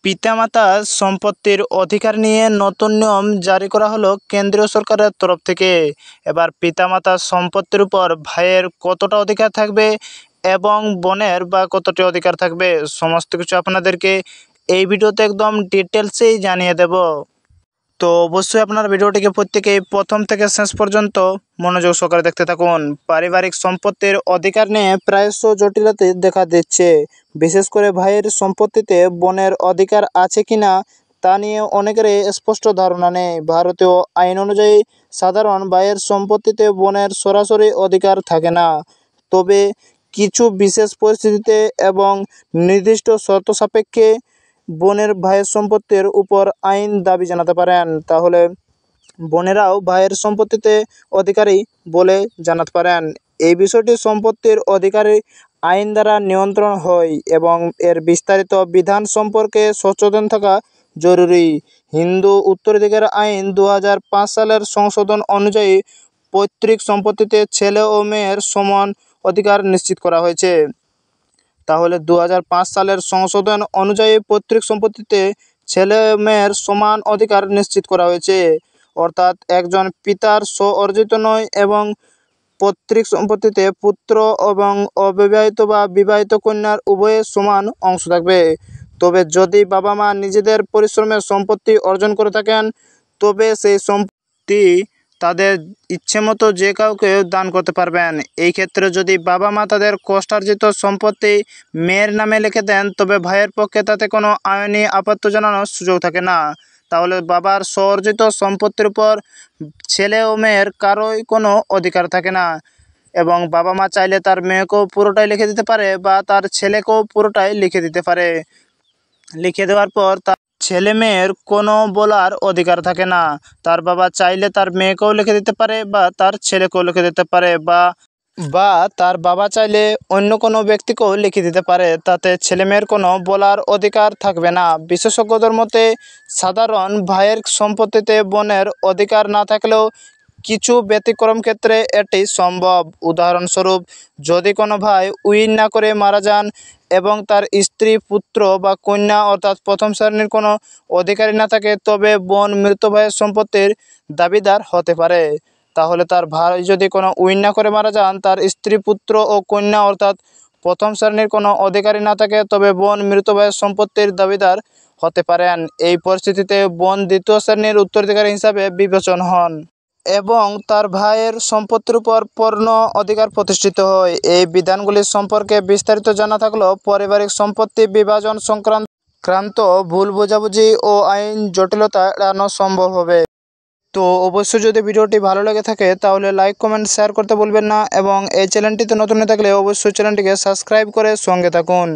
পিতামাতা সম্পত্তির অধিকার নিয়ে নতুন নিয়ম জারি করা হলো কেন্দ্রীয় সরকারের তরফ থেকে। এবার পিতামাতার সম্পত্তির উপর ভাইয়ের কতটা অধিকার থাকবে এবং বোনের বা কতটি অধিকার থাকবে, সমস্ত কিছু আপনাদেরকে এই ভিডিওতে একদম ডিটেলসেই জানিয়ে দেব। তো অবশ্যই আপনার ভিডিওটিকে প্রত্যেকেই প্রথম থেকে শেষ পর্যন্ত মনোযোগ সহকারে দেখতে থাকুন। পারিবারিক সম্পত্তির অধিকার নিয়ে প্রায়শ জটিলতা দেখা দিচ্ছে। বিশেষ করে ভাইয়ের সম্পত্তিতে বোনের অধিকার আছে কিনা তা নিয়ে অনেকেরই স্পষ্ট ধারণা নেই। ভারতীয় আইন অনুযায়ী সাধারণ ভাইয়ের সম্পত্তিতে বোনের সরাসরি অধিকার থাকে না, তবে কিছু বিশেষ পরিস্থিতিতে এবং নির্দিষ্ট শর্ত সাপেক্ষে বোনের ভাইয়ের সম্পত্তির উপর আইন দাবি জানাতে পারেন। তাহলে বোনেরাও ভাইয়ের সম্পত্তিতে অধিকারী বলে জানাতে পারেন। এই বিষয়টি সম্পত্তির অধিকারী আইন দ্বারা নিয়ন্ত্রণ হয় এবং এর বিস্তারিত বিধান সম্পর্কে সচেতন থাকা জরুরি। হিন্দু উত্তরাধিকার আইন 2005 সালের সংশোধন অনুযায়ী পৈতৃক সম্পত্তিতে ছেলে ও মেয়ের সমান অধিকার নিশ্চিত করা হয়েছে। তাহলে 2005 সালের সংশোধন অনুযায়ী পৈতৃক সম্পত্তিতে ছেলে মেয়ের সমান অধিকার নিশ্চিত করা হয়েছে, অর্থাৎ একজন পিতার স্ব-অর্জিত নয় এবং পৈতৃক সম্পত্তিতে পুত্র এবং অবিবাহিত বা বিবাহিত কন্যার উভয়ের সমান অংশ থাকবে। তবে যদি বাবা মা নিজেদের পরিশ্রমের সম্পত্তি অর্জন করে থাকেন, তবে সেই সম্পত্তি তাদের ইচ্ছেমতো যে কাউকে দান করতে পারবেন। এই ক্ষেত্রে যদি বাবা মা তাদের কষ্টার্জিত সম্পত্তি মেয়ের নামে লিখে দেন, তবে ভাইয়ের পক্ষে তাতে কোনো আইনি আপত্তি জানানোর সুযোগ থাকে না। তাহলে বাবার স্ব-অর্জিত সম্পত্তির উপর ছেলে ও মেয়ের কারোই কোনো অধিকার থাকে না এবং বাবা মা চাইলে তার মেয়েকেও পুরোটাই লিখে দিতে পারে বা তার ছেলেকেও পুরোটাই লিখে দিতে পারে। লিখে দেওয়ার পর তার ছেলে মেয়ের কোনো বলার অধিকার থাকে না। তার বাবা চাইলে তার মেয়েকেও লিখে দিতে পারে বা তার ছেলেকেও লিখে দিতে পারে বা তার বাবা চাইলে অন্য কোনো ব্যক্তিকেও লিখে দিতে পারে, তাতে ছেলেমেয়ের কোনো বলার অধিকার থাকবে না। বিশেষজ্ঞদের মতে সাধারণ ভাইয়ের সম্পত্তিতে বোনের অধিকার না থাকলেও কিছু ব্যতিক্রম ক্ষেত্রে এটি সম্ভব। উদাহরণস্বরূপ, যদি কোনো ভাই উইল না করে মারা যান এবং তার স্ত্রী, পুত্র বা কন্যা অর্থাৎ প্রথম শ্রেণীর কোনো অধিকারী না থাকে, তবে বোন মৃত ভাইয়ের সম্পত্তির দাবিদার হতে পারে। তাহলে তার ভাই যদি কোনো উইল না করে মারা যান, তার স্ত্রী, পুত্র ও কন্যা অর্থাৎ প্রথম শ্রেণীর কোনো অধিকারী না থাকে, তবে বোন মৃত ভাইয়ের সম্পত্তির দাবিদার হতে পারেন। এই পরিস্থিতিতে বোন দ্বিতীয় শ্রেণীর উত্তরাধিকারী হিসাবে বিবেচনা হন এবং তার ভাইয়ের সম্পত্তির উপর পূর্ণ অধিকার প্রতিষ্ঠিত হয়। এই বিধানগুলি সম্পর্কে বিস্তারিত জানা থাকলেও পারিবারিক সম্পত্তি বিভাজন সংক্রান্ত ভুল বোঝাবুঝি ও আইন জটিলতা এড়ানো সম্ভব হবে। তো অবশ্যই যদি ভিডিওটি ভালো লেগে থাকে তাহলে লাইক, কমেন্ট, শেয়ার করতে ভুলবেন না এবং এই চ্যানেলটিতে নতুন হয়ে থাকলে অবশ্যই চ্যানেলটিকে সাবস্ক্রাইব করে সঙ্গে থাকুন।